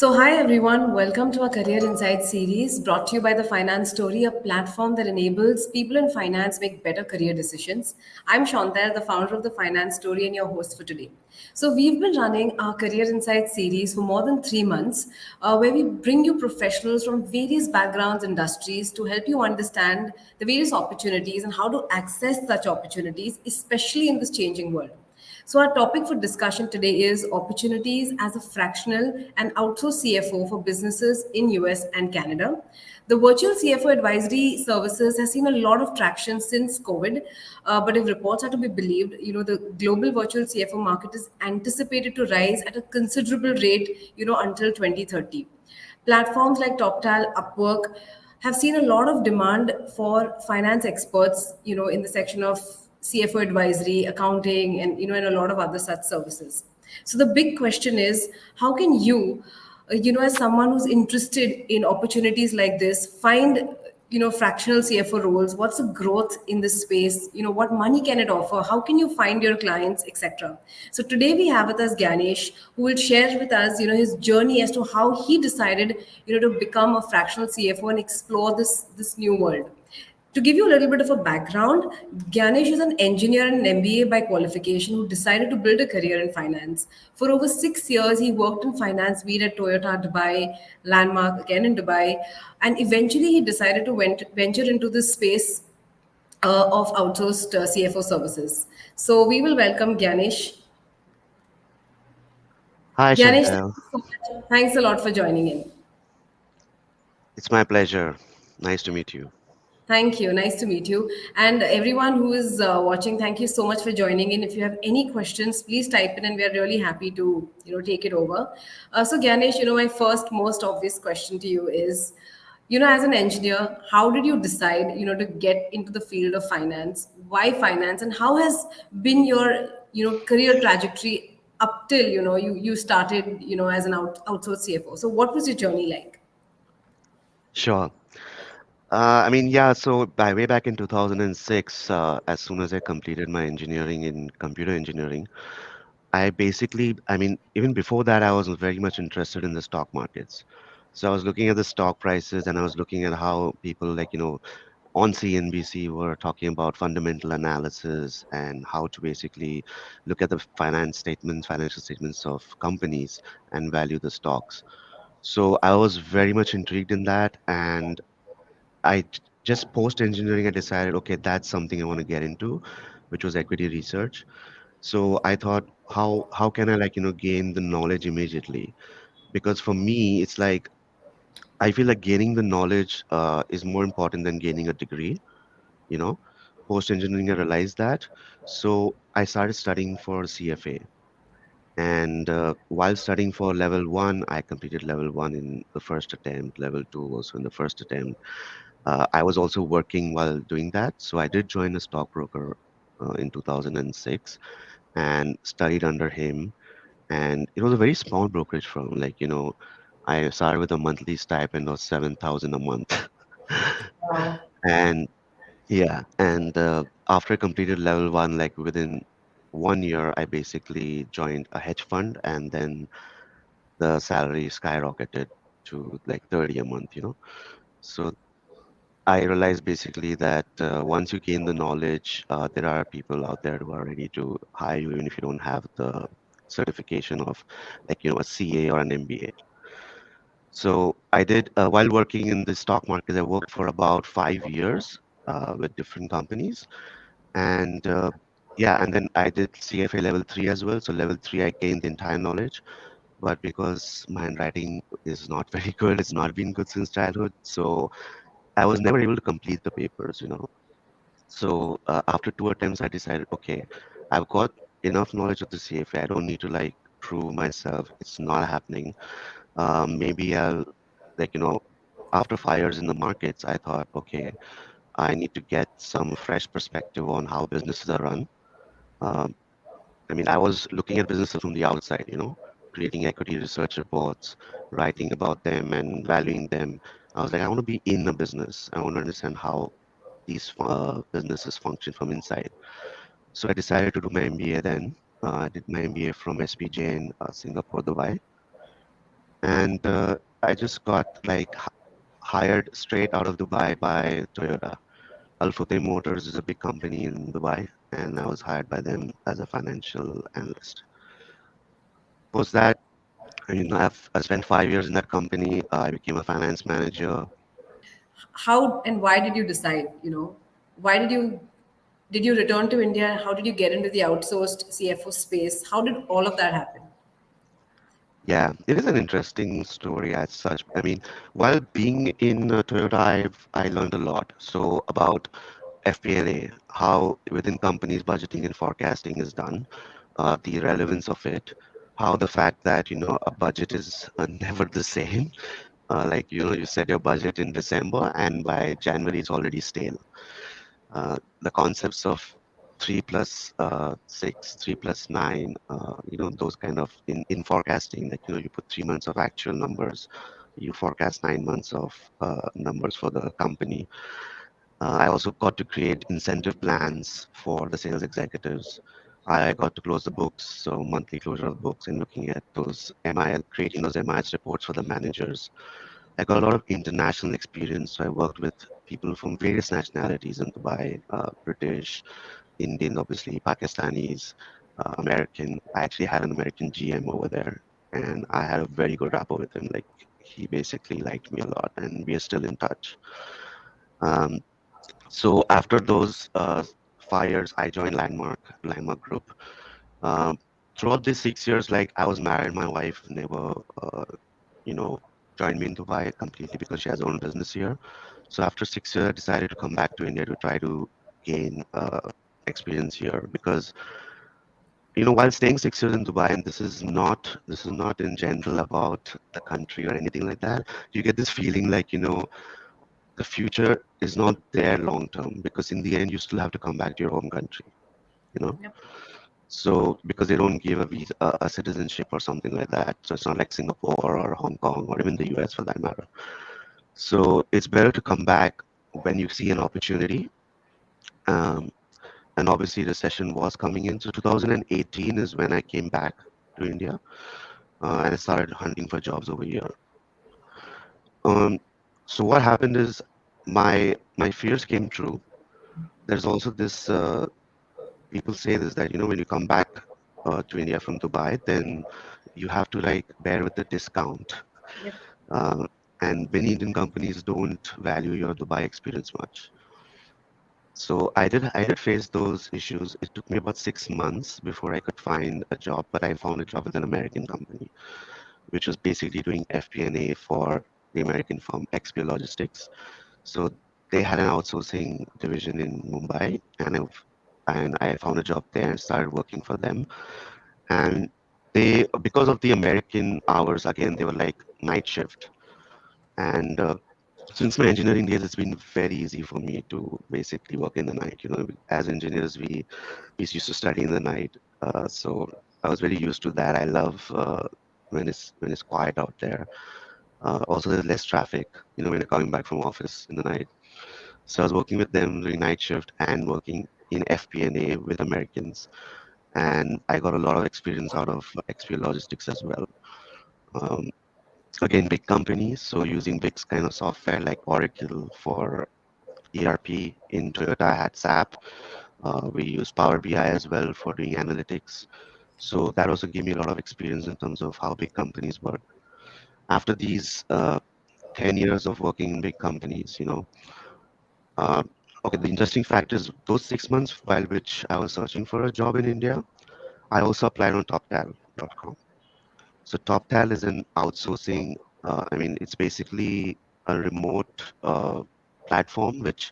Hi everyone, welcome to our Career Insight series brought to you by the Finance Story, a platform that enables people in finance make better career decisions. I'm Shantar, the founder of the Finance Story and your host for today. We've been running our Career Insight series for more than 3 months, where we bring you professionals from various backgrounds, industries to help you understand the various opportunities and how to access such opportunities, especially in this changing world. Our topic for discussion today is opportunities as a fractional and outsourced CFO for businesses in US and Canada. The virtual CFO advisory services has seen a lot of traction since COVID, but if reports are to be believed, the global virtual CFO market is anticipated to rise at a considerable rate, until 2030. Platforms like Toptal, Upwork have seen a lot of demand for finance experts, in the section of CFO advisory, accounting, and and a lot of other such services. So the big question is, how can you, as someone who's interested in opportunities like this, find fractional CFO roles? What's the growth in this space? What money can it offer? How can you find your clients, etc.? So today we have with us Gyanesh, who will share with us his journey as to how he decided to become a fractional CFO and explore this new world. To give you a little bit of a background, Gyanesh is an engineer and an MBA by qualification who decided to build a career in finance. For over 6 years, he worked in finance, be it at Toyota Dubai, Landmark, again in Dubai, and eventually he decided to venture into this space of outsourced CFO services. So we will welcome Gyanesh. Hi, Gyanesh, Chantel. thanks a lot for joining in. It's my pleasure. Nice to meet you. Thank you. Nice to meet you. And everyone who is watching, thank you so much for joining in. If you have any questions, please type in, and we are really happy to take it over. Ganesh, my first most obvious question to you is, as an engineer, how did you decide to get into the field of finance? Why finance, and how has been your career trajectory up till you started as an outsourced CFO? So what was your journey like? Sure. So by way back in 2006, as soon as I completed my engineering in computer engineering, even before that, I was very much interested in the stock markets. So I was looking at the stock prices and I was looking at how people on CNBC were talking about fundamental analysis and how to basically look at the financial statements of companies and value the stocks. So I was very much intrigued in that, and just post engineering, I decided, okay, that's something I want to get into, which was equity research. So I thought, how can I gain the knowledge immediately? Because for me, it's like I feel like gaining the knowledge is more important than gaining a degree. You know, post engineering, I realized that. So I started studying for CFA. And while studying for level one, I completed level one in the first attempt, level two also in the first attempt. I was also working while doing that. So I did join a stockbroker in 2006 and studied under him. And it was a very small brokerage firm. I started with a monthly stipend of 7,000 a month. Wow. And yeah, and after I completed level one, like within 1 year, I basically joined a hedge fund, and then the salary skyrocketed to like 30 a month. So I realized basically that once you gain the knowledge, there are people out there who are ready to hire you, even if you don't have the certification of a CA or an MBA. So I did, while working in the stock market, I worked for about 5 years with different companies. And yeah, and then I did CFA level three as well. So level three, I gained the entire knowledge. But because my handwriting is not very good, it's not been good since childhood. So I was never able to complete the papers. So after two attempts, I decided, okay, I've got enough knowledge of the CFA. I don't need to prove myself. It's not happening. Maybe after 5 years in the markets, I thought, okay, I need to get some fresh perspective on how businesses are run. Um, I was looking at businesses from the outside, creating equity research reports, writing about them and valuing them. I was like, I want to be in a business. I want to understand how these businesses function from inside. So I decided to do my MBA then. I did my MBA from SPJ in Singapore, Dubai. And I just got like hired straight out of Dubai by Toyota. Al Futtaim Motors is a big company in Dubai, and I was hired by them as a financial analyst. Post that, I spent 5 years in that company. I became a finance manager. How and why did you decide, why did you return to India? How did you get into the outsourced CFO space? How did all of that happen? Yeah, it is an interesting story as such. I mean, while being in Toyota, I learned a lot. So about FP&A, how within companies budgeting and forecasting is done, the relevance of it, how the fact that a budget is never the same. Like you set your budget in December, and by January it's already stale. The concepts of 3 plus 6, 3 plus 9, those kind of in forecasting, like you put 3 months of actual numbers, you forecast 9 months of numbers for the company. I also got to create incentive plans for the sales executives. I got to close the books, so monthly closure of books and looking at those MIL, creating those MIS reports for the managers. I got a lot of international experience. So I worked with people from various nationalities in Dubai, British, Indian, obviously, Pakistanis, American. I actually had an American GM over there, and I had a very good rapport with him. Like he basically liked me a lot, and we are still in touch. Um, so after those 5 years, I joined Landmark Group. Um, Throughout these 6 years, like I was married, my wife never, you know, joined me in Dubai completely because she has her own business here. So after 6 years, I decided to come back to India to try to gain experience here because while staying 6 years in Dubai, and this is not in general about the country or anything like that. You get this feeling like the future is not there long term because in the end you still have to come back to your home country. You know, Yep. so because they don't give a visa, a citizenship or something like that. So it's not like Singapore or Hong Kong or even the US for that matter. So it's better to come back when you see an opportunity. Um, and obviously, recession was coming in. So 2018 is when I came back to India and I started hunting for jobs over here. Um, so what happened is my fears came true. There's also this people say this that when you come back to India from Dubai, then you have to like bear with the discount. Yep. Uh, and many Indian companies don't value your Dubai experience much. So I did face those issues. It took me about 6 months before I could find a job, but I found a job with an American company, which was basically doing FP&A for the American firm XP Logistics. So they had an outsourcing division in Mumbai, and I found a job there and started working for them. And they, because of the American hours, again, they were like night shift. And since my engineering days, it's been very easy for me to basically work in the night. As engineers, we used to study in the night, so I was very used to that. I love when it's quiet out there. Also, there's less traffic. When you're coming back from office in the night. So I was working with them doing night shift and working in FP&A with Americans, and I got a lot of experience out of XP Logistics as well. Um, Again, big companies, so using big kind of software like Oracle for ERP. In Toyota, I had SAP. We use Power BI as well for doing analytics. So that also gave me a lot of experience in terms of how big companies work. After these 10 years of working in big companies, uh, okay, the interesting fact is those 6 months while which I was searching for a job in India, I also applied on Toptal.com. So Toptal is an outsourcing, I mean, it's basically a remote platform which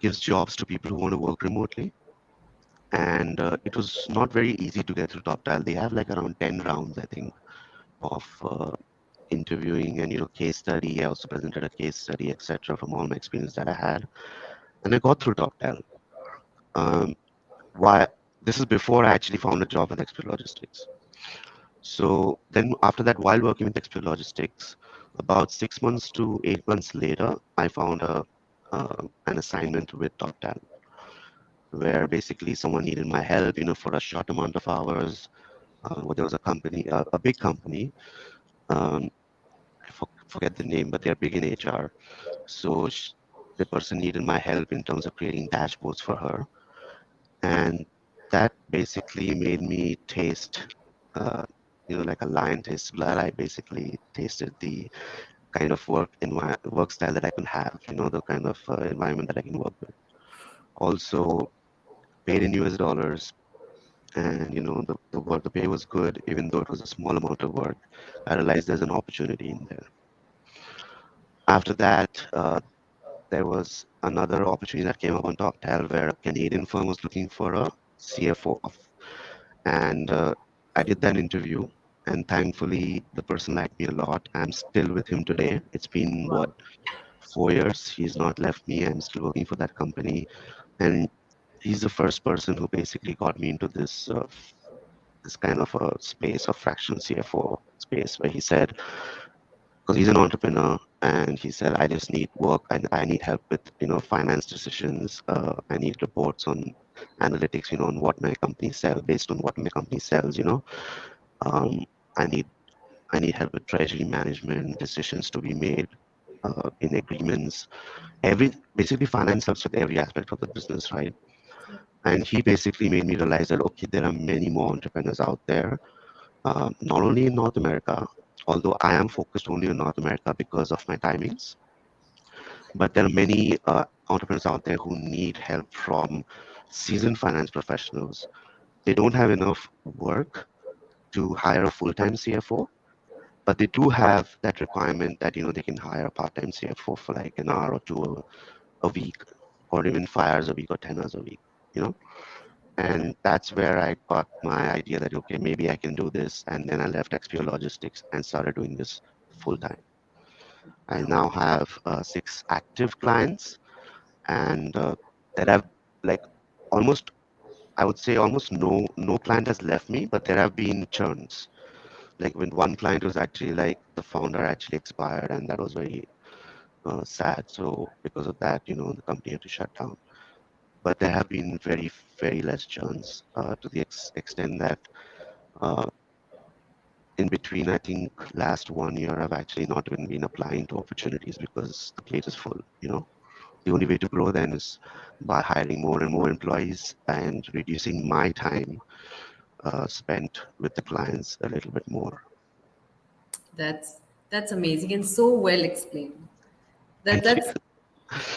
gives jobs to people who want to work remotely. And it was not very easy to get through Toptal. They have like around 10 rounds, I think, of interviewing and case study. I also presented a case study, etc., from all my experience that I had, and I got through Toptal. Um, why? This is before I actually found a job with Expert Logistics. So then, after that, while working with Expert Logistics, about 6 months to 8 months later, I found an assignment with Toptal, where basically someone needed my help, for a short amount of hours. There was a company, a big company. forget the name, but they're big in HR. So the person needed my help in terms of creating dashboards for her, and that basically made me taste, uh, like a lion tastes blood. I basically tasted the kind of work style that I can have, the kind of environment that I can work with. Also paid in US dollars, and the work, the pay was good, even though it was a small amount of work. I realized there's an opportunity in there. After that, there was another opportunity that came up on Toptal where a Canadian firm was looking for a CFO, and I did that interview. And thankfully, the person liked me a lot. I'm still with him today. It's been what, Wow. 4 years? He's not left me. I'm still working for that company, and he's the first person who basically got me into this kind of a space of fractional CFO space where he said, because he's an entrepreneur, and he said, I just need work and I need help with finance decisions. I need reports on analytics, on what my company sells, based on what my company sells. Um, I need I need help with treasury management, decisions to be made in agreements. Basically finance helps with every aspect of the business, right? Yep. And he basically made me realize that okay, there are many more entrepreneurs out there, not only in North America, although I am focused only on North America because of my timings, but there are many entrepreneurs out there who need help from seasoned finance professionals. They don't have enough work to hire a full-time CFO, but they do have that requirement that they can hire a part-time CFO for like an hour or two a week, or even 5 hours a week or 10 hours a week. You know, and that's where I got my idea that okay, maybe I can do this, and then I left XPO Logistics and started doing this full time. I Wow. now have 6 active clients, and that have like almost, I would say almost no client has left me, but there have been churns. Like when one client was actually like the founder actually expired, and that was very sad. So because of that, the company had to shut down. But there have been very less churns to the extent that uh, in between, I think last 1 year, I've actually not even been applying to opportunities because the plate is full. The only way to grow then is by hiring more and more employees and reducing my time spent with the clients a little bit more. That's that's amazing and so well explained. That Thank you. that's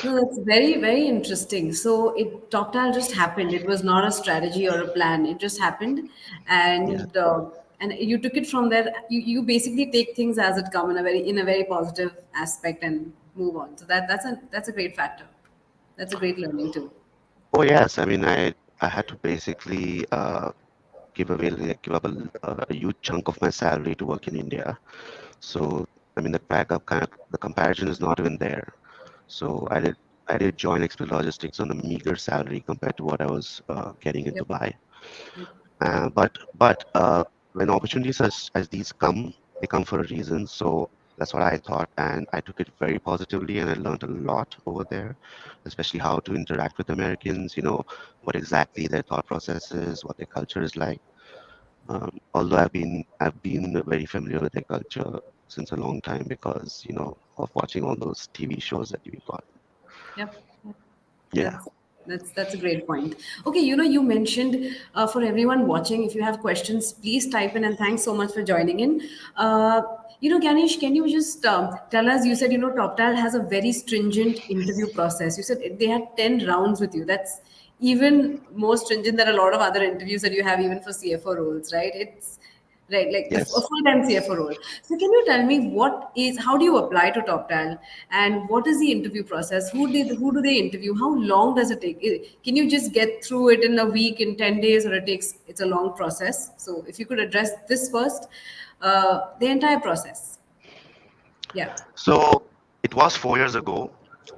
No, that's very interesting. So it Toptal just happened. It was not a strategy or a plan. It just happened, Yeah. and you took it from there. You basically take things as it come in a very positive aspect and move on. So that's a great factor. That's a great learning too. Oh yes. I mean, I had to basically give up a huge chunk of my salary to work in India. So I mean, the comparison is not even there. So I did join XP Logistics on a meager salary compared to what I was getting in Yep. Dubai. Yep. But when opportunities as these come, they come for a reason. So that's what I thought, and I took it very positively, and I learned a lot over there, especially how to interact with Americans. What exactly their thought process is, what their culture is like. Although I've been very familiar with their culture since a long time because of watching all those TV shows that we got. Yep. Yep. Yeah. That's a great point. Okay, you mentioned for everyone watching, if you have questions, please type in. And thanks so much for joining in. Ganesh, can you just tell us? You said Toptal has a very stringent interview process. You said they had 10 rounds with you. That's even more stringent than a lot of other interviews that you have, even for CFO roles, right? It's right, like a Yes. full-time CFO role. So can you tell me how do you apply to TopTal, and what is the interview process? Who do they interview? How long does it take? Can you just get through it in a week, in 10 days, or it's a long process? So if you could address this first, the entire process. Yeah. So it was 4 years ago.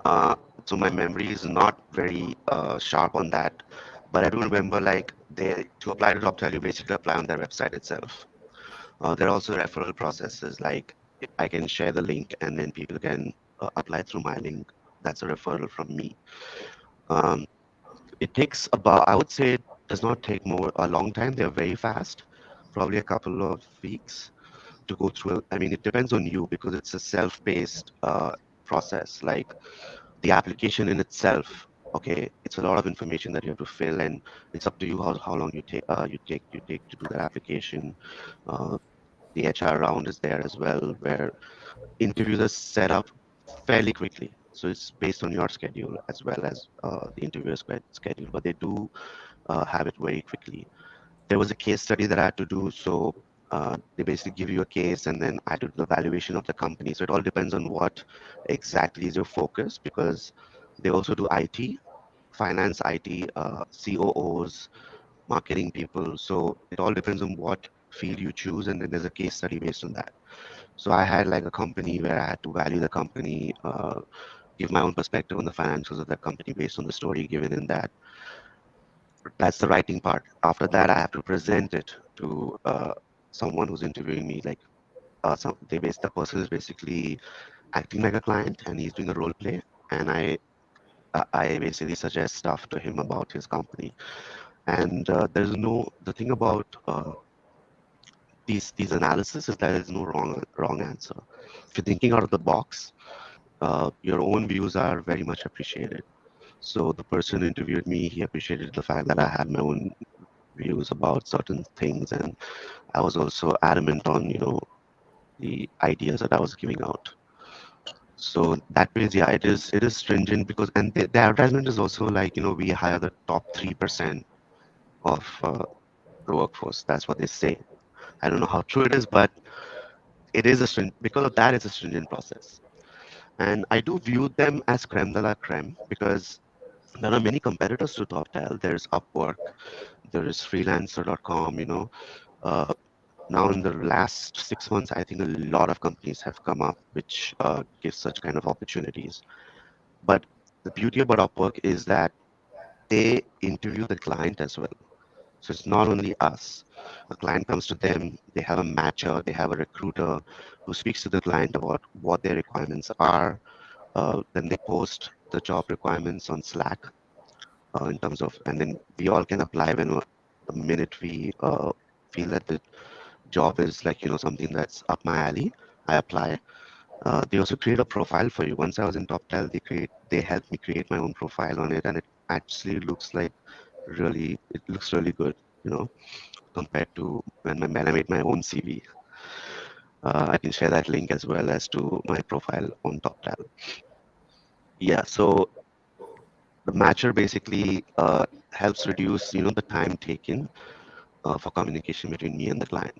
Uh, so my memory is not very sharp on that, but I do remember like they to apply to Toptal, you basically apply on their website itself. There are also referral processes like I can share the link and then people can apply through my link. That's a referral from me. Um, it takes about, I would say, it does not take a long time. They're very fast, probably a couple of weeks to go through. I mean, it depends on you because it's a self-paced process. Like the application in itself, okay, it's a lot of information that you have to fill, and it's up to you how long you take to do that application. Uh, the HR round is there as well, where interviews are set up fairly quickly. So it's based on your schedule as well as the interviewer's schedule, but they do have it very quickly. There was a case study that I had to do. So they basically give you a case, and then I do the valuation of the company. So it all depends on what exactly is your focus, because they also do IT, finance, IT, COOs, marketing people. So it all depends on what field you choose, and then there's a case study based on that. So I had like a company where I had to value the company, give my own perspective on the financials of that company based on the story given in that. That's the writing part. After that, I have to present it to someone who's interviewing me. Like, the person is basically acting like a client, and he's doing a role play, and I basically suggest stuff to him about his company. And the thing about these analysis is that there's no wrong answer. If you're thinking out of the box, your own views are very much appreciated. So the person who interviewed me, he appreciated the fact that I had my own views about certain things, and I was also adamant on, the ideas that I was giving out. So that means, yeah, it is stringent because, and the advertisement is also like, we hire the top 3% of the workforce. That's what they say. I don't know how true it is, but it is a stringent, because of that, it's a stringent process. And I do view them as creme de la creme because there are many competitors to Toptal. There's Upwork, there is freelancer.com. Uh, Now, in the last 6 months, I think a lot of companies have come up which give such kind of opportunities. But the beauty about Upwork is that they interview the client as well. So it's not only us. A client comes to them, they have a matcher, they have a recruiter who speaks to the client about what their requirements are. Then they post the job requirements on Slack in terms of, and then we all can apply the minute we feel that the job is like, something that's up my alley. I apply. They also create a profile for you. Once I was in Toptal, they helped me create my own profile on it, and it actually it looks really good, compared to when I made my own CV. I can share that link as well as to my profile on Toptal. Yeah, so the matcher basically helps reduce, the time taken for communication between me and the client.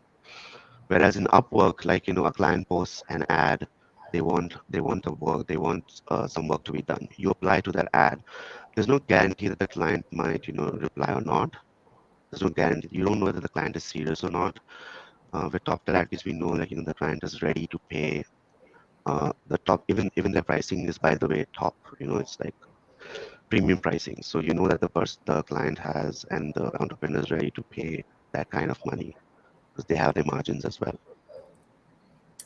Whereas in Upwork, like, a client posts an ad, they want some work to be done. You apply to that ad. There's no guarantee that the client might, reply or not. There's no guarantee. You don't know whether the client is serious or not. With Toptal, at least we know, like, the client is ready to pay. The top, even their pricing is, by the way, top. It's like premium pricing. So you know that the client has, and the entrepreneur is ready to pay that kind of money because they have their margins as well.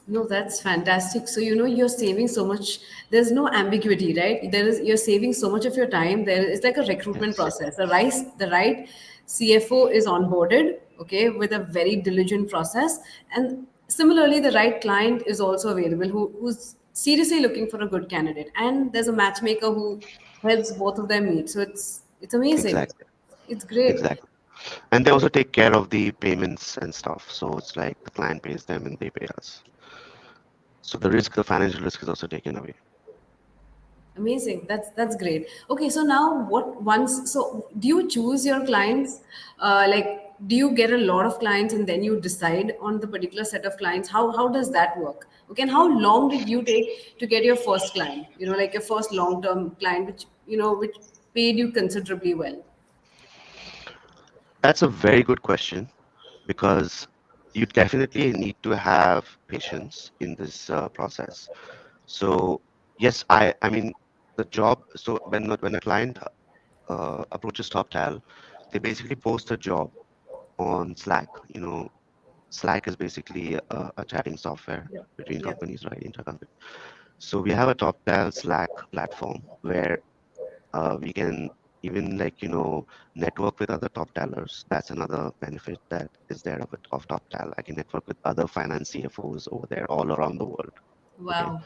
No, that's fantastic. So, you're saving so much. There's no ambiguity, right? You're saving so much of your time. It's like a recruitment Yes, process. The right CFO is onboarded, okay, with a very diligent process. And similarly, the right client is also available who's seriously looking for a good candidate. And there's a matchmaker who helps both of them meet. So it's amazing. exactly, It's great. exactly. And they also take care of the payments and stuff. So it's like the client pays them and they pay us. So the financial risk is also taken away. Amazing. That's great. Okay, so now so do you choose your clients? Like, do you get a lot of clients and then you decide on the particular set of clients? How does that work? Okay, and how long did you take to get your first client? Like your first long term client, which paid you considerably well. That's a very good question because you definitely need to have patience in this process. So yes, I mean the job. So when a client approaches TopTal, they basically post a job on Slack. Slack is basically a chatting software Yeah. between Yeah. companies, right? Intercompany. So we have a TopTal Slack platform where we can even like, network with other top tellers. That's another benefit that is there of Toptal. I can network with other finance CFOs over there all around the world. Okay. Wow.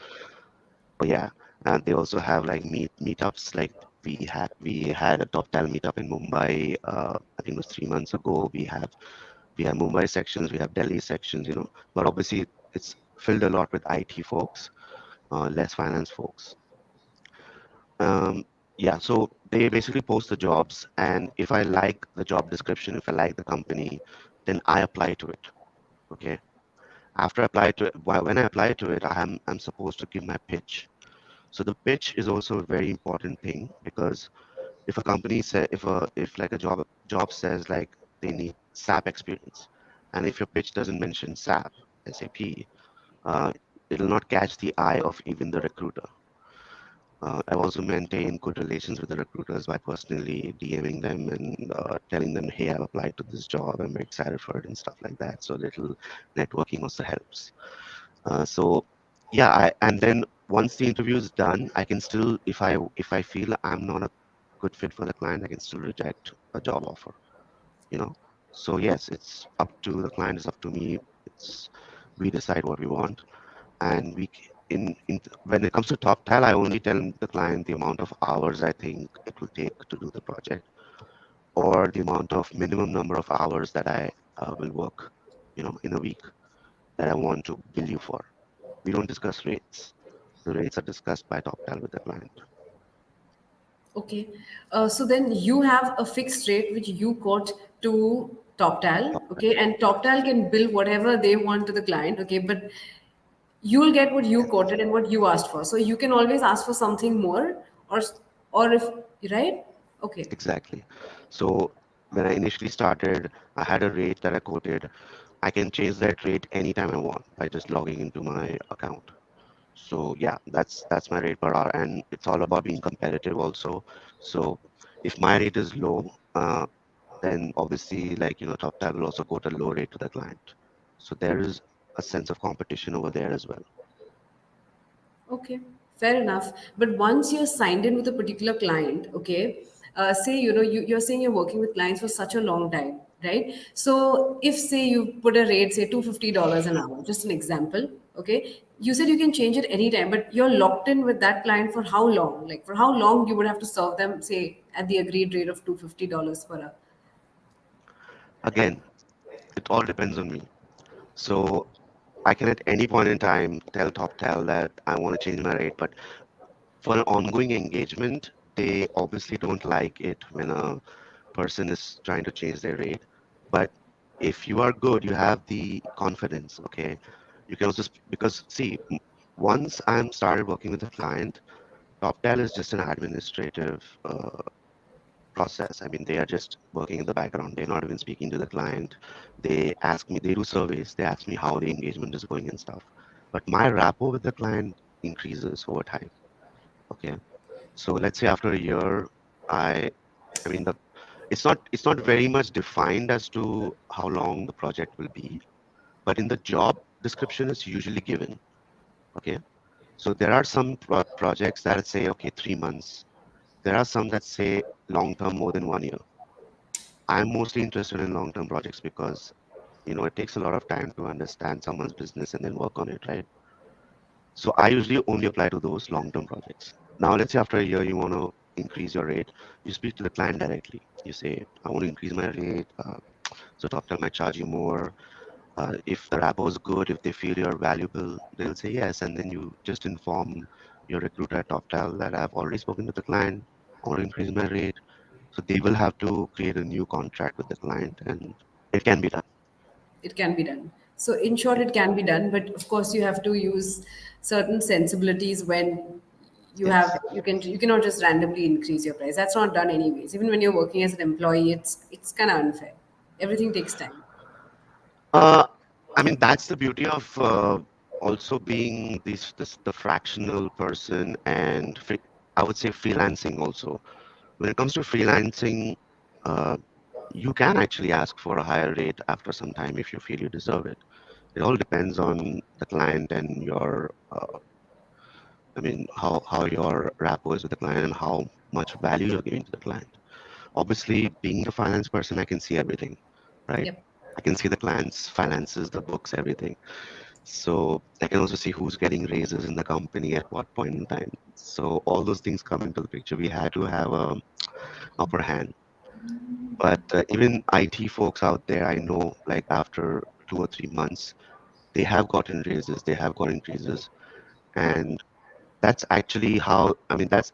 But yeah, and they also have like meetups. Like we had a Toptal meetup in Mumbai. I think it was 3 months ago. We have Mumbai sections, we have Delhi sections. But obviously it's filled a lot with IT folks, less finance folks. Um, yeah, so they basically post the jobs, and if I like the job description, if I like the company, then I apply to it. Okay. After I apply to it, when I apply to it, I'm supposed to give my pitch. So the pitch is also a very important thing because if a company say if like a job says like they need SAP experience, and if your pitch doesn't mention SAP, uh, it'll not catch the eye of even the recruiter. I've also maintained good relations with the recruiters by personally DMing them and telling them, hey, I've applied to this job. I'm very excited for it and stuff like that. So little networking also helps. So yeah, and then once the interview is done, I can still, if I feel I'm not a good fit for the client, I can still reject a job offer. You know. So yes, it's up to the client. It's up to me. It's we decide what we want, and when it comes to top tile, I only tell the client the amount of hours I think it will take to do the project, or the amount of minimum number of hours that I will work, in a week that I want to bill you for. We don't discuss rates. The rates are discussed by top tile with the client. Okay. So then you have a fixed rate which you quote to Toptal, Top okay, and Toptal can bill whatever they want to the client, okay, but you'll get what you Yes, quoted and what you asked for. So you can always ask for something more, or or if right, okay, exactly. So when I initially started, I had a rate that I quoted. I can change that rate anytime I want by just logging into my account. So yeah, that's my rate per hour, and it's all about being competitive also. So if my rate is low, then obviously like TopTal will also quote a low rate to the client. So there is a sense of competition over there as well. okay, fair enough. But once you're signed in with a particular client, okay, say you're saying you're working with clients for such a long time, right? So if say you put a rate, say $250 an hour, just an example, okay, you said you can change it anytime, but you're locked in with that client for how long? Like for how long you would have to serve them, say at the agreed rate of $250 per hour? Again, it all depends on me. So I can at any point in time tell TopTal that I want to change my rate, but for an ongoing engagement, they obviously don't like it when a person is trying to change their rate. But if you are good, you have the confidence, okay? You can also, because see, once I'm started working with a client, TopTal is just an administrative process. I mean, they are just working in the background. They're not even speaking to the client. They ask me, they do surveys. They ask me how the engagement is going and stuff. But my rapport with the client increases over time. Okay. So let's say after a year, I, I mean, it's not very much defined as to how long the project will be, but in the job description, it's usually given. Okay. So there are some projects that say, okay, 3 months. There are some that say long term, more than 1 year. I'm mostly interested in long term projects because, it takes a lot of time to understand someone's business and then work on it, right? So I usually only apply to those long term projects. Now, let's say after a year, you want to increase your rate, you speak to the client directly. You say, I want to increase my rate. So TopTel might charge you more. If the rapport is good, if they feel you're valuable, they'll say yes. And then you just inform your recruiter at TopTel that I've already spoken to the client. I want to increase my rate. So they will have to create a new contract with the client, and it can be done. It can be done. So in short, it can be done, but of course you have to use certain sensibilities when Yes. you cannot just randomly increase your price. That's not done anyways. Even when you're working as an employee, it's kind of unfair. Everything takes time. Uh, I mean, that's the beauty of also being the fractional person and I would say freelancing also. When it comes to freelancing, uh, you can actually ask for a higher rate after some time if you feel you deserve it. It all depends on the client and I mean, how your rapport is with the client and how much value you're giving to the client. Obviously, being a finance person, I can see everything, right? Yep. I can see the clients' finances, the books, everything. So I can also see who's getting raises in the company at what point in time. So all those things come into the picture. We had to have a upper hand. But even IT folks out there, I know, like after 2 or 3 months, they have gotten raises, they have got increases, and that's actually how. I mean, that's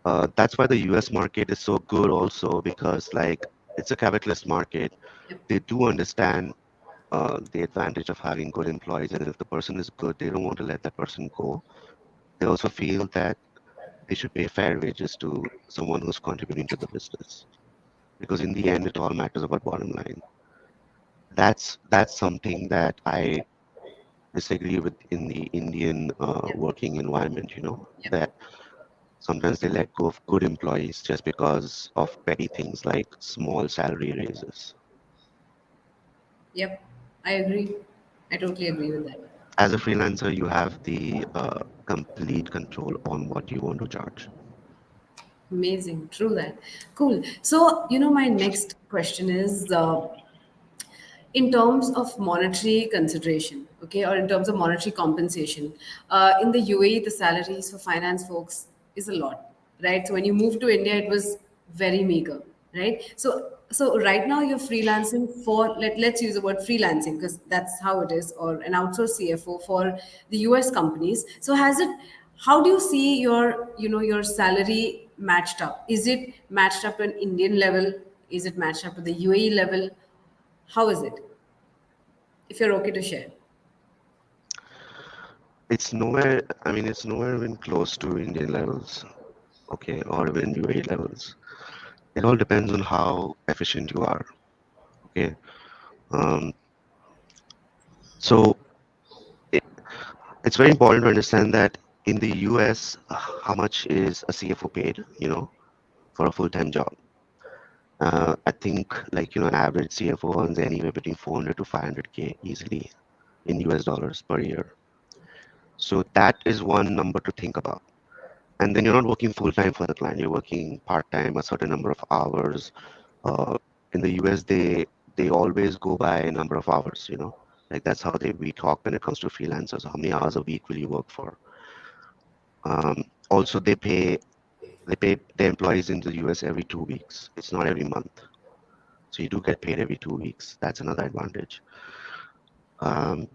why the US market is so good also because like it's a capitalist market. Yep. They do understand the advantage of having good employees, and if the person is good, they don't want to let that person go. They also feel that they should pay fair wages to someone who's contributing to the business because in the end, it all matters about bottom line. That's something that I disagree with in the Indian Yep. working environment. You know Yep. that sometimes they let go of good employees just because of petty things like small salary raises. Yep. I agree. I totally agree with that. As a freelancer, you have the complete control on what you want to charge. Amazing. True that. Cool. So, my next question is, in terms of monetary consideration, okay, or in terms of monetary compensation, in the UAE, the salaries for finance folks is a lot, right? So when you moved to India, it was very meager, right? So right now you're freelancing for, let's use the word freelancing because that's how it is, or an outsourced CFO for the US companies. So how do you see your salary matched up? Is it matched up to an Indian level? Is it matched up to the UAE level? How is it? If you're okay to share. It's nowhere, I mean, it's nowhere even close to Indian levels, okay, or even UAE levels. It all depends on how efficient you are, okay. Um, so it, it's very important to understand that in the US, how much is a CFO paid, for a full-time job? I think like, an average CFO earns anywhere between 400 to 500K easily in US dollars per year. So that is one number to think about. And then you're not working full time for the client. You're working part time, a certain number of hours. Uh, in the US, they always go by a number of hours. Like that's how we talk when it comes to freelancers. How many hours a week will you work for? Also, they pay their employees in the US every 2 weeks. It's not every month, so you do get paid every 2 weeks. That's another advantage. Um,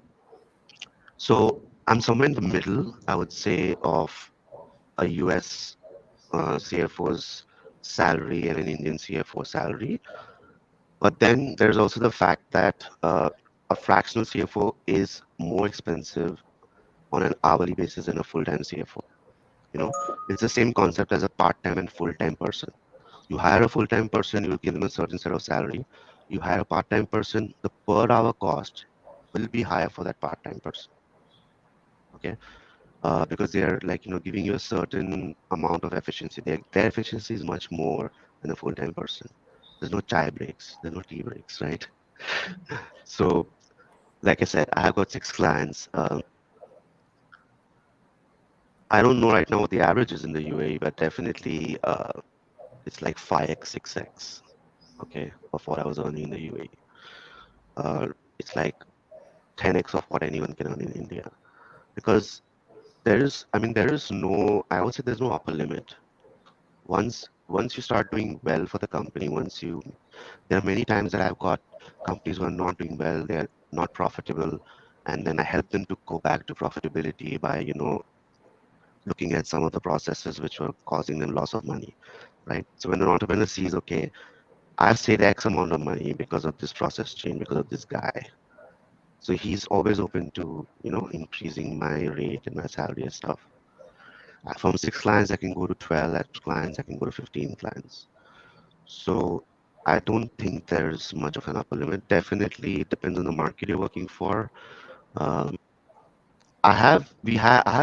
so I'm somewhere in the middle, I would say, of a US CFO's salary and an Indian CFO salary. But then there's also the fact that a fractional CFO is more expensive on an hourly basis than a full-time CFO. It's the same concept as a part-time and full-time person. You hire a full-time person, you give them a certain set of salary. You hire a part-time person, the per hour cost will be higher for that part-time person. Okay, because they are like giving you a certain amount of efficiency. Their efficiency is much more than a full-time person. There's no chai breaks, there's no tea breaks, right? So, like I said, I have got 6 clients. I don't know right now what the average is in the UAE, but definitely it's like 5x, 6x, okay, of what I was earning in the UAE. It's like 10x of what anyone can earn in India because there is no, I would say there's no upper limit. Once you start doing well for the company, there are many times that I've got companies who are not doing well, they're not profitable, and then I help them to go back to profitability by, looking at some of the processes which were causing them loss of money, right? So when an entrepreneur sees, okay, I've saved X amount of money because of this process change, because of this guy. So he's always open to, increasing my rate and my salary and stuff. From 6 clients, I can go to 12 clients, I can go to 15 clients. So I don't think there's much of an upper limit. Definitely, it depends on the market you're working for. Um, I have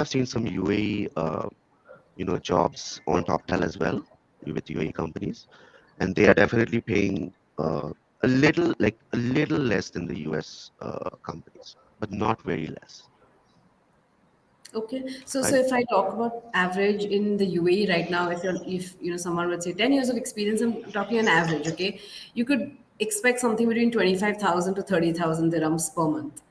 seen some UAE, jobs on Toptal as well with UAE companies, and they are definitely paying a little less than the US companies, but not very less. Okay, so right? if I talk about average in the UAE right now, if someone would say 10 years of experience, I'm talking an average. Okay, you could expect something between 25,000 to 30,000 dirhams per month.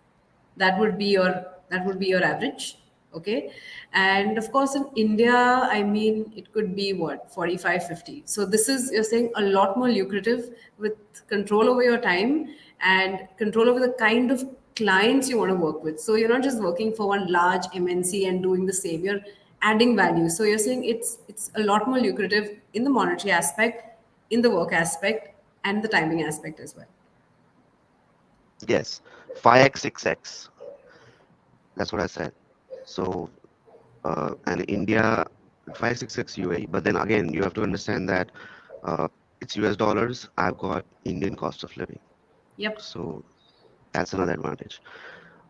That would be your average. Okay, and of course in India, I mean, it could be what, 45, 50. So this is, you're saying, a lot more lucrative, with control over your time and control over the kind of clients you want to work with. So you're not just working for one large MNC and doing the same, you're adding value. So you're saying it's a lot more lucrative in the monetary aspect, in the work aspect, and the timing aspect as well. Yes, 5x, 6x. That's what I said. So, and India, 566 UAE. But then again, you have to understand that uh, it's US dollars. I've got Indian cost of living. Yep. So that's another advantage.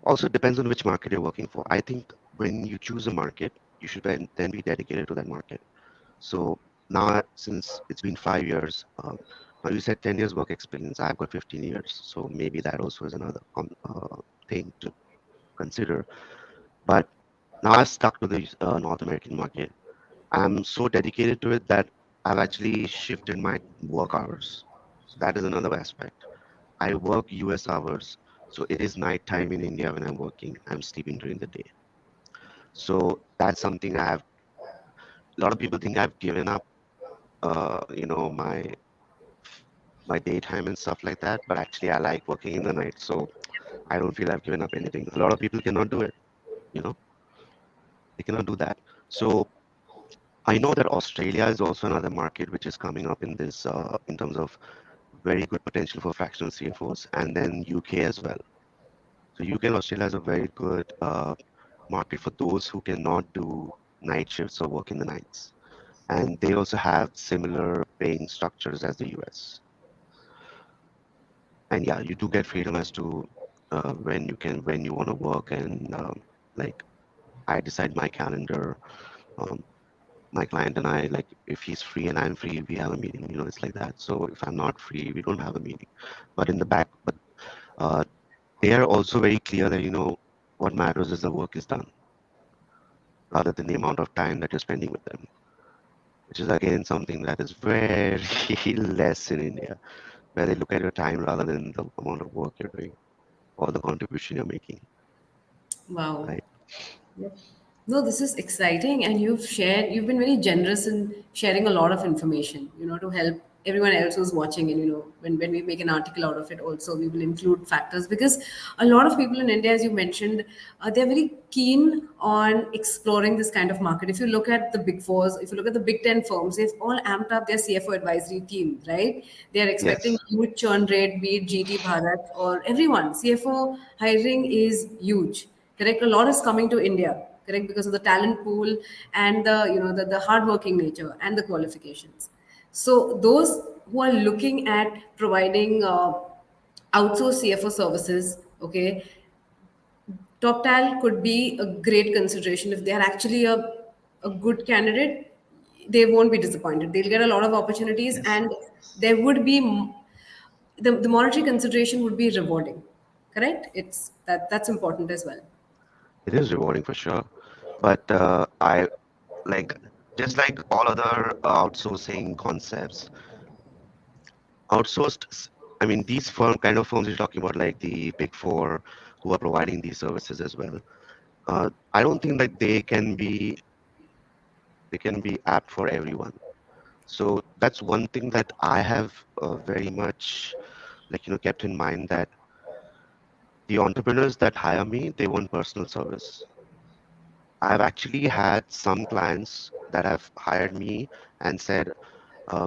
Also, it depends on which market you're working for. I think when you choose a market, you should then be dedicated to that market. So now, since it's been 5 years, now you said 10 years work experience. I've got 15 years. So maybe that also is another thing to consider. But now I've stuck to the North American market. I'm so dedicated to it that I've actually shifted my work hours. So that is another aspect. I work US hours. So it is night time in India when I'm working. I'm sleeping during the day. So that's something a lot of people think I've given up, my daytime and stuff like that. But actually, I like working in the night. So I don't feel I've given up anything. A lot of people cannot do it, you know, they cannot do that. So I know that Australia is also another market which is coming up in this, in terms of very good potential for fractional CFOs, and then UK as well. So UK and Australia is a very good market for those who cannot do night shifts or work in the nights. And they also have similar paying structures as the US. And yeah, you do get freedom as to when you want to work, and like I decide my calendar. Um, my client and I, like, if he's free and I'm free, we have a meeting. It's like that. So if I'm not free, we don't have a meeting. But uh, they are also very clear that what matters is the work is done, rather than the amount of time that you're spending with them, which is again something that is very less in India, where they look at your time rather than the amount of work you're doing or the contribution you're making, Wow. right? Yep. No, this is exciting, and you've been very generous in sharing a lot of information, to help everyone else who's watching. And, when we make an article out of it, also, we will include factors, because a lot of people in India, as you mentioned, they're very keen on exploring this kind of market. If you look at the big fours, if you look at the big 10 firms, they've all amped up their CFO advisory team, right? They're expecting Yes, huge churn rate, be it GT Bharat or everyone. CFO hiring is huge. Correct. A lot is coming to India. Correct, because of the talent pool and the hardworking nature and the qualifications. So those who are looking at providing outsourced CFO services, okay, Toptal could be a great consideration. If they are actually a good candidate, they won't be disappointed. They'll get a lot of opportunities, yes, and there would be the monetary consideration would be rewarding. Correct? That's important as well. it is rewarding for sure. But I like just like all other outsourcing concepts, outsourced. I mean, these firms you're talking about, like the big four who are providing these services as well. I don't think that they can be apt for everyone. So that's one thing that I have very much, kept in mind, that the entrepreneurs that hire me, they want personal service. I've actually had some clients that have hired me and said,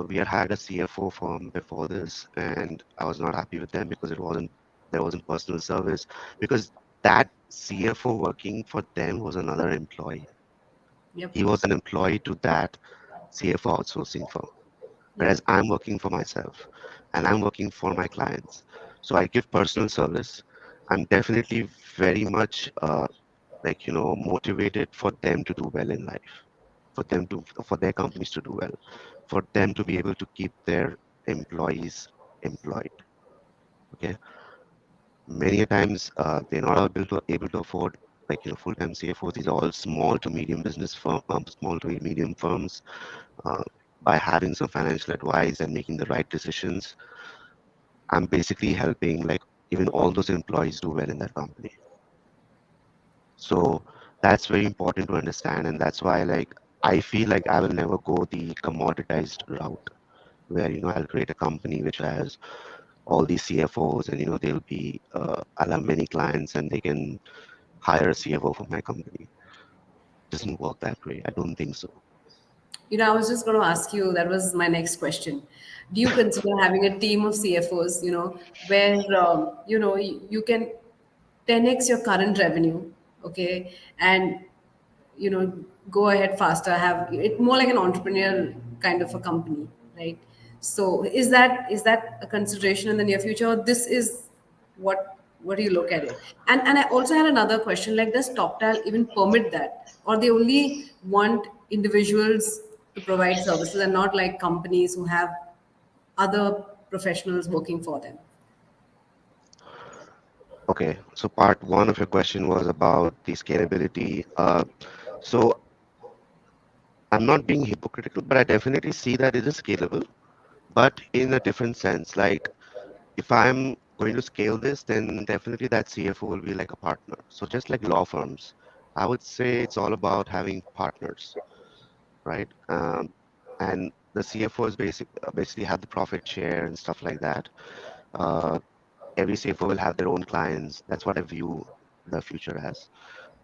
we had hired a CFO firm before this, and I was not happy with them because there wasn't personal service, because that CFO working for them was another employee. Yep. He was an employee to that CFO outsourcing firm, whereas Yep. I'm working for myself and I'm working for my clients. So I give personal service. I'm definitely very much motivated for them to do well in life, for their companies to do well, for them to be able to keep their employees employed. Okay, many a times they're not able to afford like full-time CFOs. These are all small to medium small to medium firms. Uh, by having some financial advice and making the right decisions, I'm basically helping like even all those employees do well in that company. So that's very important to understand, and that's why like I feel like I will never go the commoditized route where I'll create a company which has all these CFOs and they'll be I'll have many clients and they can hire a CFO for my company. Doesn't work that way. I don't think so. I was just going to ask you, that was my next question. Do you consider having a team of CFOs, where, you can 10x your current revenue, okay, and, you know, go ahead faster, have it more like an entrepreneurial kind of a company, right? So is that a consideration in the near future? Or this is what do you look at it? And I also had another question, like, does Toptal even permit that, or they only want individuals to provide services and not like companies who have other professionals working for them? Okay, so part one of your question was about the scalability. So I'm not being hypocritical, but I definitely see that it is scalable, but in a different sense. Like if I'm going to scale this, then definitely that CFO will be like a partner. So just like law firms, I would say it's all about having partners, right? And the CFOs basically have the profit share and stuff like that. Uh, every CFO will have their own clients. That's what I view the future as.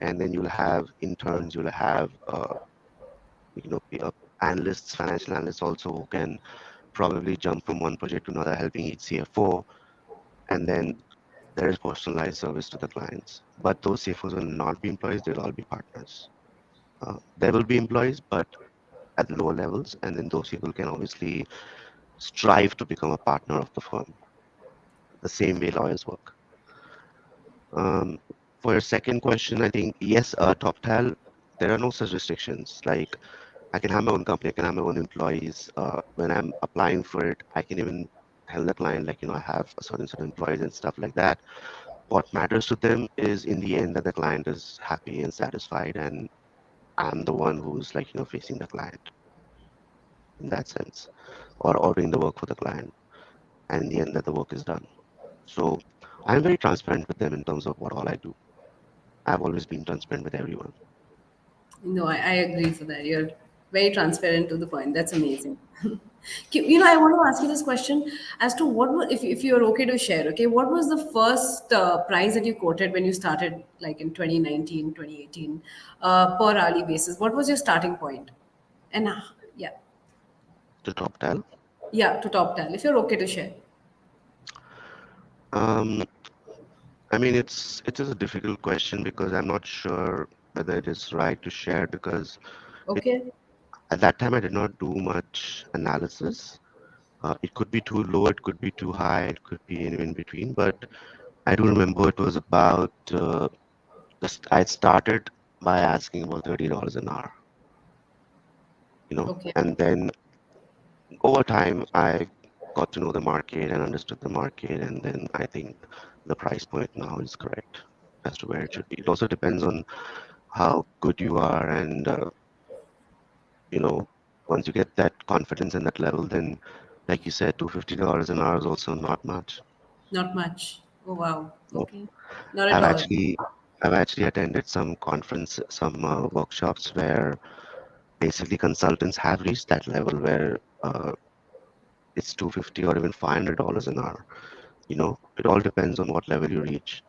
And then you'll have interns, you'll have analysts, financial analysts also who can probably jump from one project to another, helping each CFO. And then there is personalized service to the clients. But those CFOs will not be employees, they'll all be partners. There will be employees, but at lower levels, and then those people can obviously strive to become a partner of the firm, the same way lawyers work. Um, for your second question, I think yes, Toptal, there are no such restrictions. Like I can have my own company, I can have my own employees. When I'm applying for it, I can even tell the client like I have a certain set of employees and stuff like that. What matters to them is in the end that the client is happy and satisfied, and I'm the one who's like facing the client in that sense, or doing the work for the client, and in the end that the work is done. So I'm very transparent with them in terms of what all I do. I've always been transparent with everyone. No, I agree for that. You're very transparent to the point. That's amazing. I want to ask you this question as to if you're okay to share, okay, what was the first price that you quoted when you started, like in 2019, 2018, per hourly basis? What was your starting point? And yeah, To Toptal, yeah, to top tal, if you're okay to share. um, I mean it is a difficult question because I'm not sure whether it is right to share because it, Okay. at that time I did not do much analysis. It could be too low, it could be too high, it could be in between. But I do remember it was about I started by asking about $30 an hour, Okay. and then over time I got to know the market and understood the market, and then I think the price point now is correct as to where it should be. It also depends on how good you are, and you know, once you get that confidence and that level, then like you said, $250 an hour is also not much. Not much. Oh, wow. No. Okay. Not at I've all. actually I've actually attended some workshops where basically consultants have reached that level where it's 250 or even $500 an hour. It all depends on what level you reach.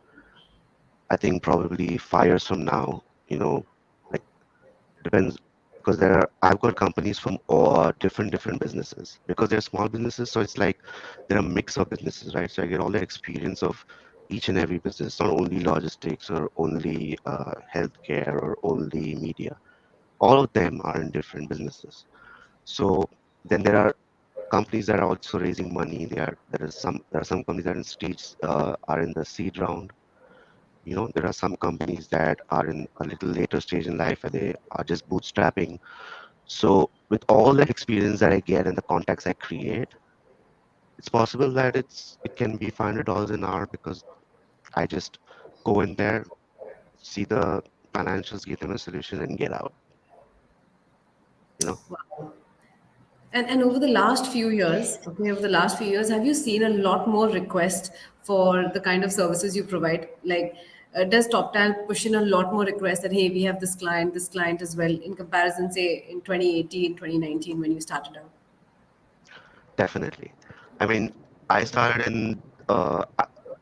I think probably 5 years from now, like depends because I've got companies from all different businesses because they're small businesses, so it's like they're a mix of businesses, right? So I get all the experience of each and every business, not only logistics or only healthcare or only media. All of them are in different businesses. So then there are companies that are also raising money. There are some companies that are in the seed round. There are some companies that are in a little later stage in life where they are just bootstrapping. So with all that experience that I get and the contacts I create, it's possible that it can be $500 an hour because I just go in there, see the financials, give them a solution, and get out. You know, And over the last few years, okay, over the last few years, have you seen a lot more requests for the kind of services you provide? Like, does Toptal push in a lot more requests that, hey, we have this client as well, in comparison, say, in 2018, 2019, when you started out? definitely. I mean, I started in,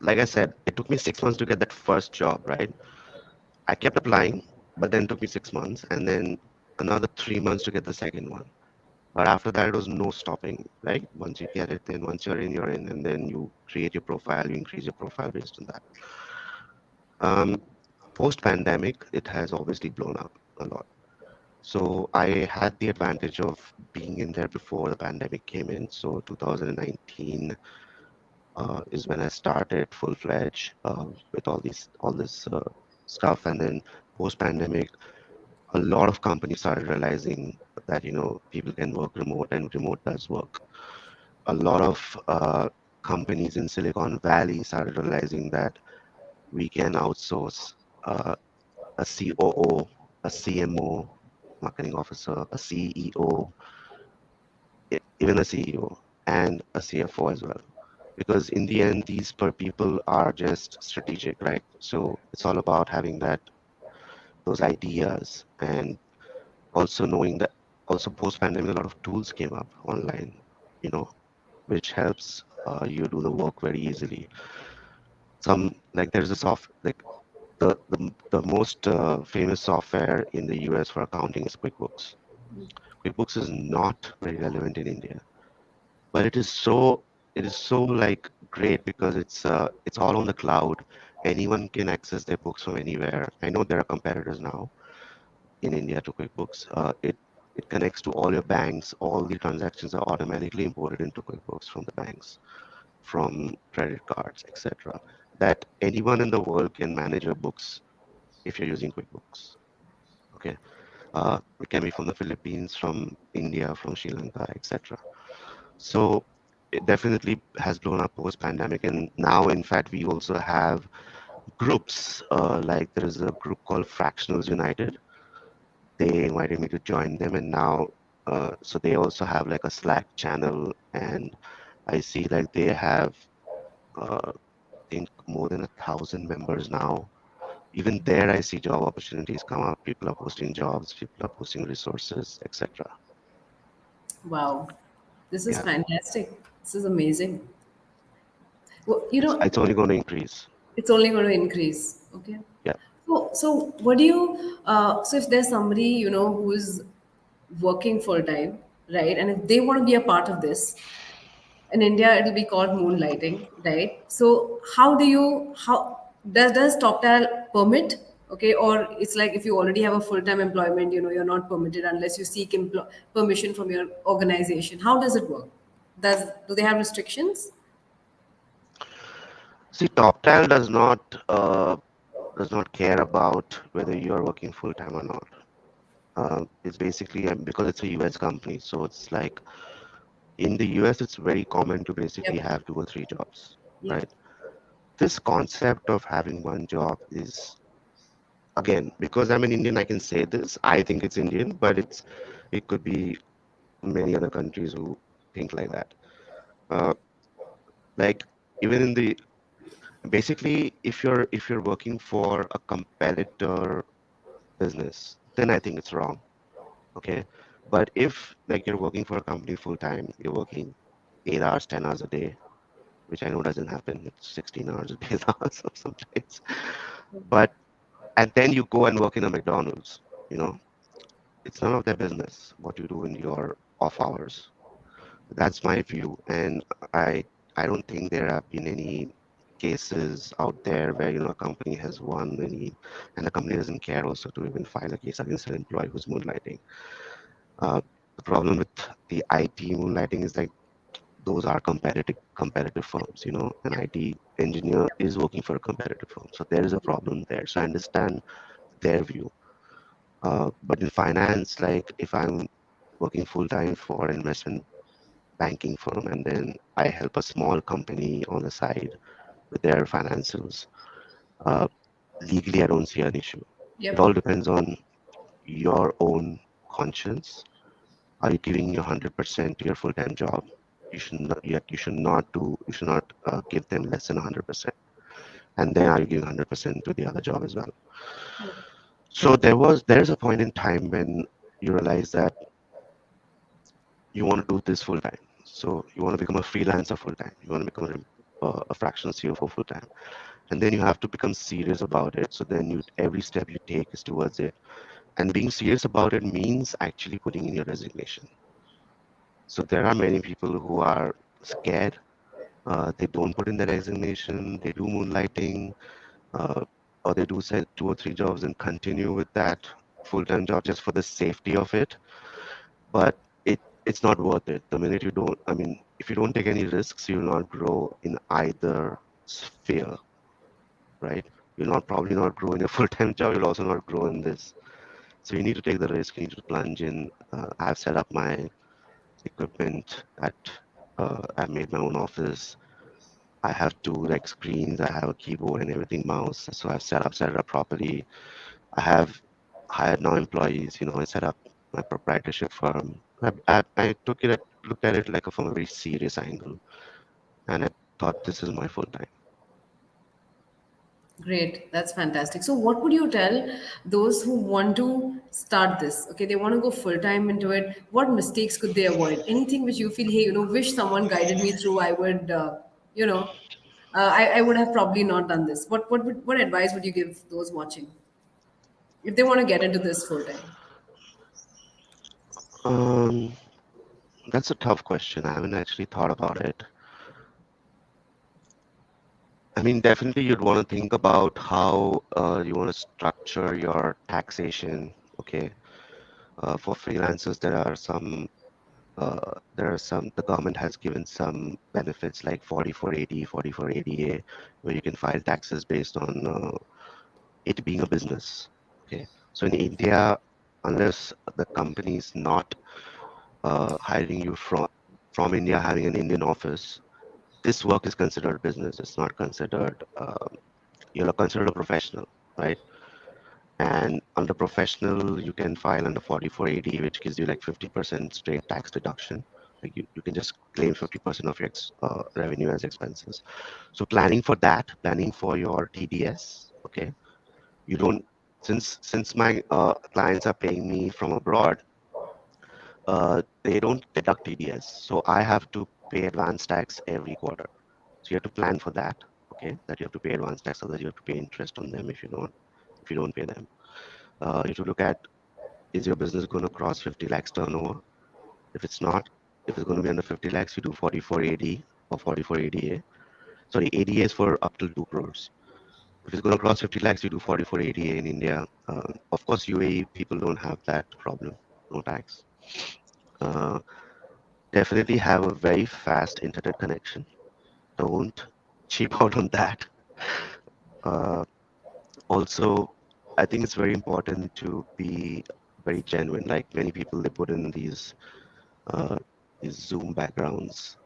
like I said, it took me 6 months to get that first job, right? I kept applying, but then it took me 6 months, and then another 3 months to get the second one. But after that, it was no stopping, right? Once you get it, then once you're in, and then you create your profile, you increase your profile based on that. Um, Post-pandemic, it has obviously blown up a lot. So I had the advantage of being in there before the pandemic came in. So 2019 is when I started full-fledged with all this stuff, and then post-pandemic, a lot of companies started realizing that people can work remote and remote does work. A lot of companies in Silicon Valley started realizing that we can outsource uh, a COO, a CMO, marketing officer, a CEO, even a CEO, and a CFO as well. Because in the end, these per people are just strategic, right? So it's all about having those ideas, and also knowing that also post-pandemic, a lot of tools came up online, you know, which helps you do the work very easily. Some like there's a soft like the most famous software in the US for accounting is QuickBooks. QuickBooks is not very relevant in India, but it is so like great because it's all on the cloud. Anyone can access their books from anywhere. I know there are competitors now in India to QuickBooks. It connects to all your banks. All the transactions are automatically imported into QuickBooks from the banks, from credit cards, etc. That anyone in the world can manage your books if you're using QuickBooks. Okay, it can be from the Philippines, from India, from Sri Lanka, etc. So it definitely has blown up post-pandemic, and now, in fact, we also have groups. Like there is a group called Fractionals United. They invited me to join them, and now, so they also have like a Slack channel, and I see like they have, I think, more than 1,000 members now. Even there, I see job opportunities come up. People are posting jobs, people are posting resources, etc. Wow, this is Yeah, fantastic. This is amazing. Well, it's only going to increase. it's only going to increase. Okay. Yeah. So what do you, so if there's somebody, who's working full time, right? And if they want to be a part of this, in India, it'll be called moonlighting, right? So how does Toptal permit? Okay, or it's like if you already have a full time employment, you're not permitted unless you seek permission from your organization. How does it work? Do they have restrictions? See, Toptal does not care about whether you are working full time or not. It's basically because it's a US company, so it's like in the US, it's very common to basically Yep. have 2 or 3 jobs, Yep. right? This concept of having one job is, again, because I'm an Indian, I can say this. I think it's Indian, but it could be many other countries who think like that. Uh, like even in the basically, if you're working for a competitor business, then I think it's wrong. Okay, but if like you're working for a company full time, you're working 8 hours, 10 hours a day, which I know doesn't happen. It's 16 hours a day sometimes. But and then you go and work in a McDonald's, you know, it's none of their business what you do in your off hours. That's my view, and I I don't think there have been any cases out there where a company has won any, and the company doesn't care also to even file a case against an employee who's moonlighting. Uh, the problem with the IT moonlighting is like those are competitive firms. An IT engineer is working for a competitive firm, so there is a problem there. So I understand their view. But in finance, like if I'm working full time for an investment banking firm and then I help a small company on the side with their financials, uh, legally I don't see an issue. It Yep. all depends on your own conscience. Are you giving your 100% to your full-time job? You should not give them less than 100%. And then are you giving 100% to the other job as well? So there's a point in time when you realize that you want to do this full time. So you want to become a freelancer full time. You want to become a fractional CFO full time, and then you have to become serious about it. So then every step you take is towards it, and being serious about it means actually putting in your resignation. So there are many people who are scared. They don't put in their resignation. They do moonlighting, uh, or they do say 2 or 3 jobs and continue with that full-time job just for the safety of it. But it's not worth it. The minute you don't, I mean, if you don't take any risks, you'll not grow in either sphere, right? You'll not probably not grow in a full-time job. You'll also not grow in this. So you need to take the risk. You need to plunge in. I've set up my equipment at. I've made my own office. I have two like screens. I have a keyboard and everything, mouse. So I've set it up properly. I have hired now employees. I set up my proprietorship firm. I looked at it like from a very serious angle, and I thought this is my full time. Great, that's fantastic. So, what would you tell those who want to start this? Okay, they want to go full time into it. What mistakes could they avoid? Anything which you feel, hey, wish someone guided me through. I would, I would have probably not done this. What advice would you give those watching if they want to get into this full time? Um, that's a tough question. I haven't actually thought about it. I mean, definitely you'd want to think about how you want to structure your taxation. Okay, for freelancers, the government has given some benefits like 4480, 4480A, where you can file taxes based on it being a business. Okay, so in India, unless the company is not hiring you from India, having an Indian office, this work is considered business. It's not considered you're considered a professional, right? And under professional, you can file under 4480, which gives you like 50% straight tax deduction. Like you can just claim 50% of your revenue as expenses. So planning for your TDS, okay? You don't, since my clients are paying me from abroad, they don't deduct TDS. So I have to pay advance tax every quarter. So you have to plan for that, okay? That you have to pay advance tax, so that you have to pay interest on them if you don't pay them. You have to look at, is your business going to cross 50 lakhs turnover? If it's not, if it's going to be under 50 lakhs, you do 4480 or 4480A. Sorry, ADA is for up till 2 crores. If it's going to cross 50 lakhs, you do 4480A in India. Of course, UAE people don't have that problem, no tax. Uh, Definitely have a very fast internet connection. Don't cheap out on that. Uh, Also, I think it's very important to be very genuine. Like many people, they put in uh, these Zoom backgrounds,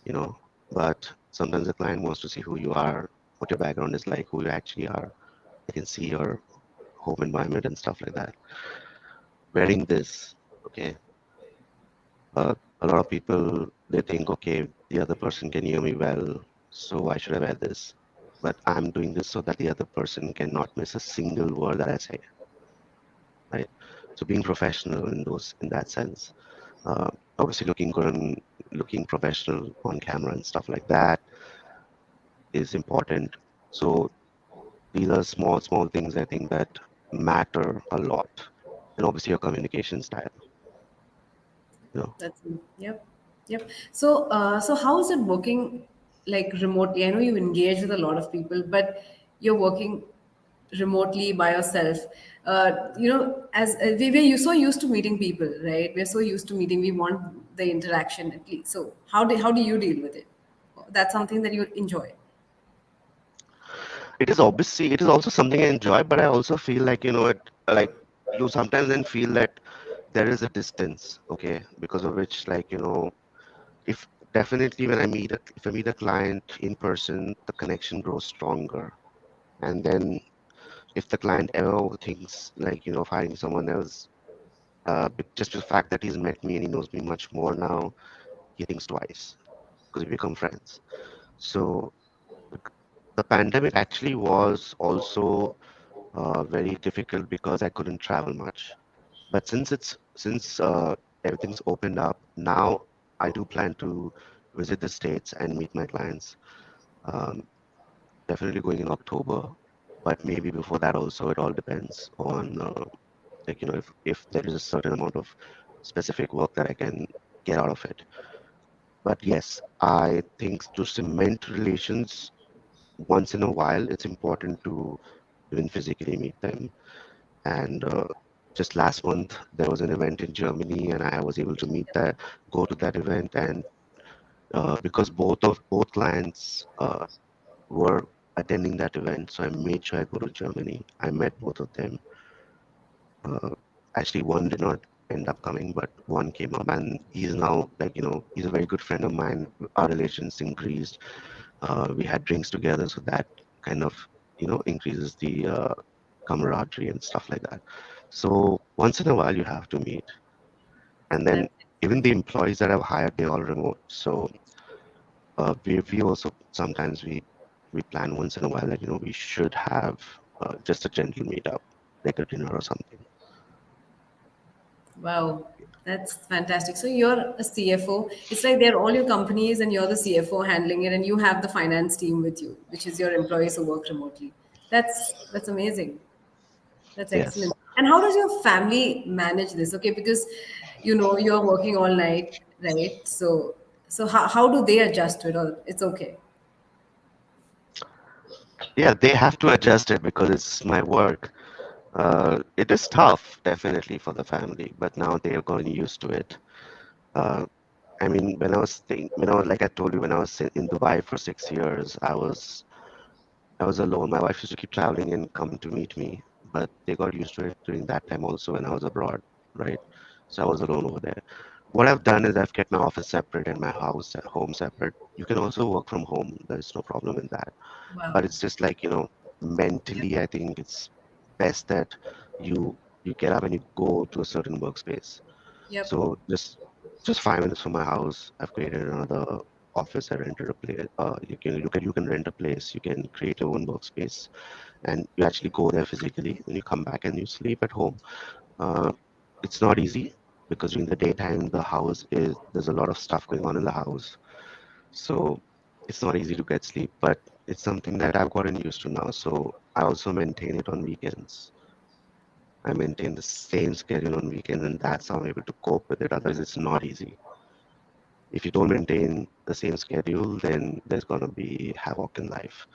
you know, but sometimes the client wants to see who you are, what your background is like, who you actually are. They can see your home environment and stuff like that. Wearing this, okay, a lot of people, they think, okay, the other person can hear me well, so why should I wear this? But I'm doing this so that the other person cannot miss a single word that I say, right? So being professional in that sense, uh, obviously looking good and looking professional on camera and stuff like that is important. So these are small things I think that matter a lot, and obviously your communication style. You know, That's yep, yep. So how is it working like remotely? I know you engage with a lot of people, but you're working remotely by yourself. As we're so used to meeting people, right? We're so used to meeting. We want the interaction at least. So how do you deal with it? That's something that you enjoy. it is also something I enjoy, but I also feel like like you sometimes then feel that there is a distance, okay, because of which if definitely when if I meet a client in person, the connection grows stronger, and then if the client ever thinks like, of hiring someone else, just the fact that he's met me and he knows me much more now, he thinks twice because we become friends. So the pandemic actually was also very difficult because I couldn't travel much. But since everything's opened up now, I do plan to visit the States and meet my clients. Um, Definitely going in October, but maybe before that also. It all depends on like if there is a certain amount of specific work that I can get out of it. But yes, I think to cement relations once in a while, it's important to even physically meet them. And just last month, there was an event in Germany, and I was able to go to that event, and because both clients were attending that event, so I made sure I go to Germany. I met both of them. Uh, Actually, one did not end up coming, but one came up, and he's now like he's a very good friend of mine. Our relations increased. We had drinks together, so that kind of increases the camaraderie and stuff like that. So once in a while, you have to meet, and then That's even the employees that I've hired, they're all remote. So we also sometimes we plan once in a while that we should have just a gentle meetup, like a dinner or something. wow. That's fantastic. So you're a CFO. It's like they're all your companies and you're the CFO handling it and you have the finance team with you, which is your employees who work remotely. That's amazing. That's Yes. excellent. And how does your family manage this? Okay, because you're working all night, right? So how do they adjust to it? Or it's okay. Yeah, they have to adjust it because it's my work. It is tough, definitely, for the family, but now they are getting used to it. Uh, I mean, like I told you, when I was in Dubai for 6 years, I was alone. My wife used to keep traveling and come to meet me, but they got used to it during that time also when I was abroad, right? So I was alone over there. What I've done is I've kept my office separate and my house at home separate. You can also work from home. There's no problem in that. But Wow. it's just like, mentally, I think it's best that you get up and you go to a certain workspace. Yep. So just 5 minutes from my house, I've created another office. I rented a place. You can rent a place. You can create your own workspace, and you actually go there physically. And you come back and you sleep at home. Uh, it's not easy because during the daytime there's a lot of stuff going on in the house, so it's not easy to get sleep. But it's something that I've gotten used to now. So I also maintain it on weekends. I maintain the same schedule on weekends, and that's how I'm able to cope with it. Otherwise, it's not easy. If you don't maintain the same schedule, then there's going to be havoc in life.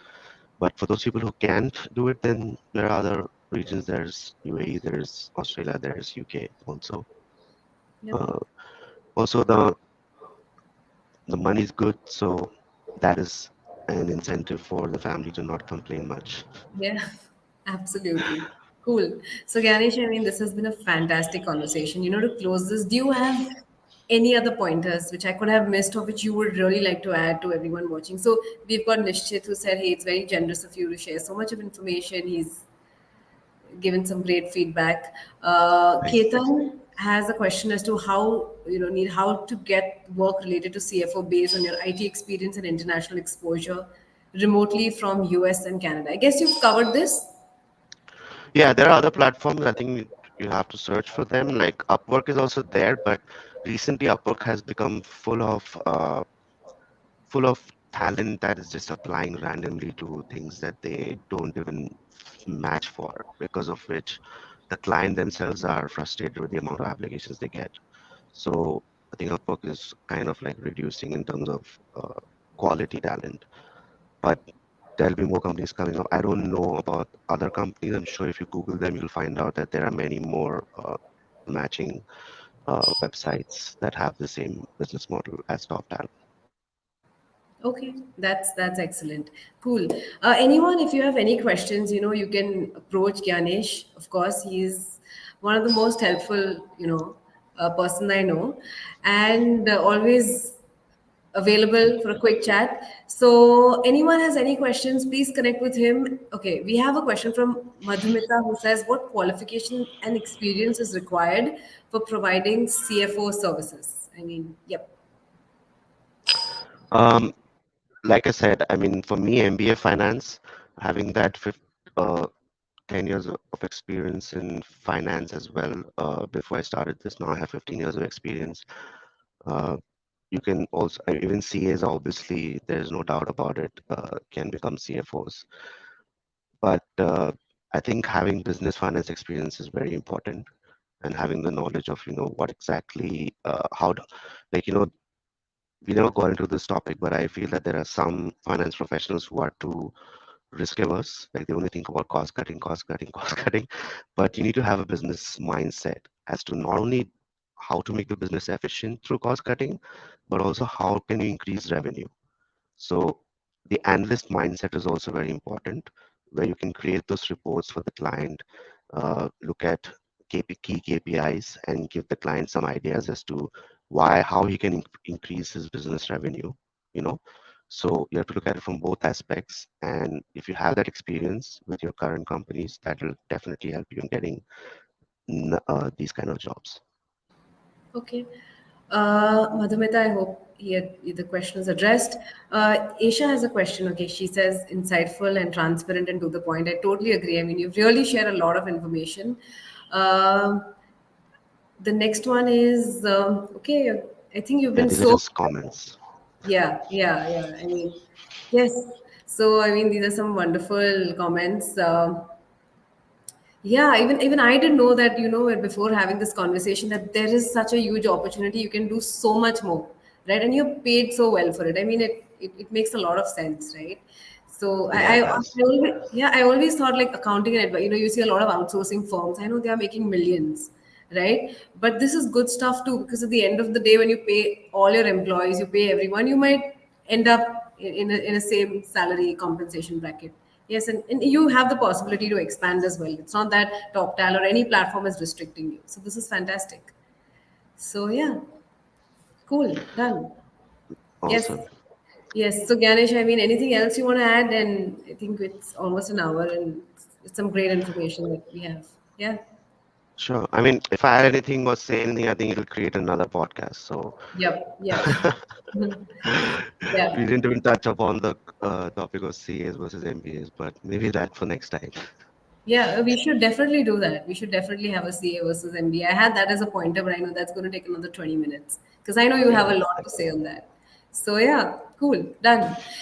But for those people who can't do it, then there are other regions. There's UAE, there's Australia, there's UK also. Yep. Uh, Also, the money is good, so that is an incentive for the family to not complain much. Yeah, absolutely. Cool. So, Ganesh, I mean, this has been a fantastic conversation. To close this, do you have any other pointers which I could have missed or which you would really like to add to everyone watching? So, we've got Nishchit who said, hey, it's very generous of you to share so much of information. He's given some great feedback. Thank you. Ketan has a question as to how to get work related to CFO based on your IT experience and international exposure remotely from US and Canada. I guess you've covered this. Yeah, there are other platforms. I think you have to search for them. Like Upwork is also there, but recently Upwork has become full of talent that is just applying randomly to things that they don't even match for, because of which the client themselves are frustrated with the amount of applications they get. So I think Upwork is kind of like reducing in terms of quality talent, but there'll be more companies coming up. I don't know about other companies. I'm sure if you Google them, you'll find out that there are many more matching websites that have the same business model as Toptal. Okay, that's excellent. Cool. Anyone, if you have any questions, you can approach Gyanesh. Of course, he's one of the most helpful, person I know, and always available for a quick chat. So, anyone has any questions, please connect with him. Okay, we have a question from Madhumita who says, what qualification and experience is required for providing CFO services? I mean, yep. Um, like I said, I mean, for me, MBA finance, having that 10 years of experience in finance as well. Before I started this, now I have 15 years of experience. Uh, you can also, even CAs, obviously, there's no doubt about it, can become CFOs. But I think having business finance experience is very important, and having the knowledge of, what exactly, like, we never got into this topic, but I feel that there are some finance professionals who are too risk averse. Like they only think about cost cutting, cost cutting, cost cutting. But you need to have a business mindset as to not only how to make the business efficient through cost cutting, but also how can you increase revenue. So the analyst mindset is also very important, where you can create those reports for the client, look at key KPIs, and give the client some ideas as to how he can increase his business revenue. You know, so you have to look at it from both aspects. And if you have that experience with your current companies, that will definitely help you in getting these kind of jobs. Okay. Madhumita, I hope the question is addressed. Aisha has a question. Okay, she says insightful and transparent and to the point. I totally agree. I mean, you really share a lot of information. Um, the next one is okay. I think you've Yeah, been these are so just comments. yeah. I mean, yes. So I mean, these are some wonderful comments. Yeah, even I didn't know that, before having this conversation, that there is such a huge opportunity. You can do so much more, right? And you're paid so well for it. I mean, it makes a lot of sense, right? So Yeah, it does. I always thought like accounting and you see a lot of outsourcing firms. I know they are making millions, right? But this is good stuff too, because at the end of the day, when you pay all your employees, you pay everyone, you might end up in a same salary compensation bracket. Yes, and you have the possibility to expand as well. It's not that Toptal or any platform is restricting you. So this is fantastic. So yeah, cool, done. Yes, Awesome. yes. So Ganesh, I mean, anything else you want to add? And I think it's almost an hour, and it's some great information that we have. Yeah. Sure. I mean, if I add anything or say anything, I think it'll create another podcast. So Yep. Yep. Yeah. we didn't even touch upon the topic of CAs versus MBAs, but maybe that for next time. Yeah, we should definitely do that. We should definitely have a CA versus MBA. I had that as a pointer, but I know that's going to take another 20 minutes because I know you have Yeah, a lot to say on that. So, yeah, cool, done.